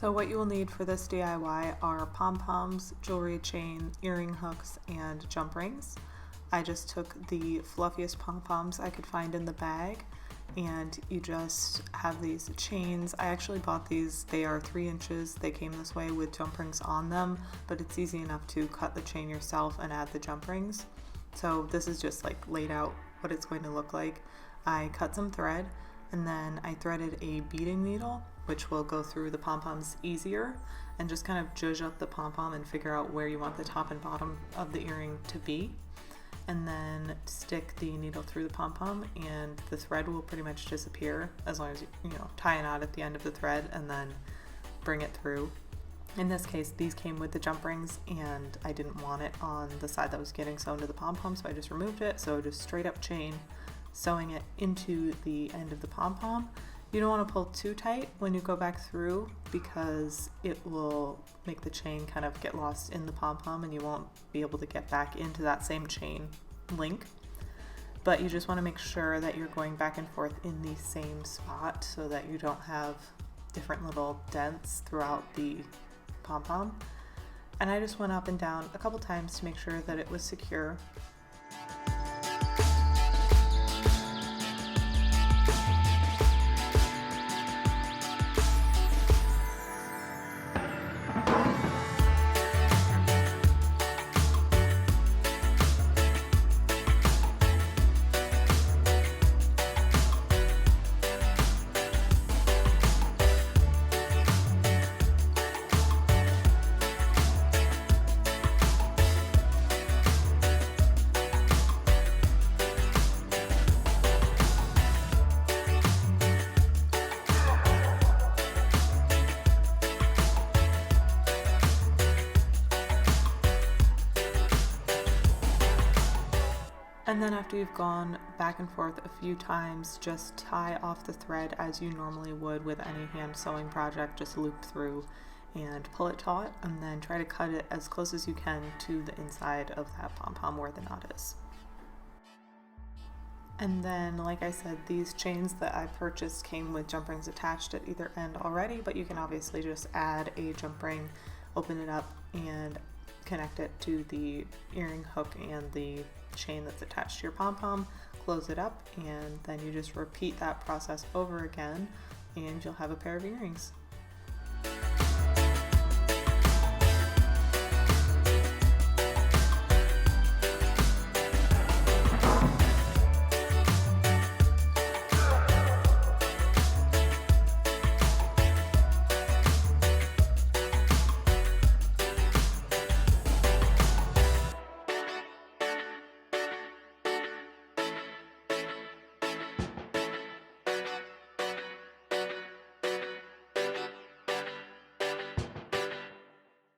So what you will need for this DIY are pom-poms, jewelry chain, earring hooks, and jump rings. I just took the fluffiest pom-poms I could find in the bag, and you just have these chains. I actually bought these, they are 3 inches. They came this way with jump rings on them, but it's easy enough to cut the chain yourself and add the jump rings. So this is just like laid out what it's going to look like. I cut some thread, and then I threaded a beading needle, which will go through the pom-poms easier, and just kind of zhuzh up the pom-pom and figure out where you want the top and bottom of the earring to be. And then stick the needle through the pom-pom, and the thread will pretty much disappear as long as you tie a knot at the end of the thread and then bring it through. In this case, these came with the jump rings, and I didn't want it on the side that was getting sewn to the pom-pom, so I just removed it. So just straight up chain, sewing it into the end of the pom-pom. You don't want to pull too tight when you go back through, because it will make the chain kind of get lost in the pom-pom and you won't be able to get back into that same chain link. But you just want to make sure that you're going back and forth in the same spot so that you don't have different little dents throughout the pom-pom. And I just went up and down a couple times to make sure that it was secure. And then after you've gone back and forth a few times, just tie off the thread as you normally would with any hand sewing project. Just loop through and pull it taut, and then try to cut it as close as you can to the inside of that pom-pom where the knot is. And then, like I said, these chains that I purchased came with jump rings attached at either end already, but you can obviously just add a jump ring, open it up, and connect it to the earring hook and the chain that's attached to your pom-pom, close it up, and then you just repeat that process over again and you'll have a pair of earrings.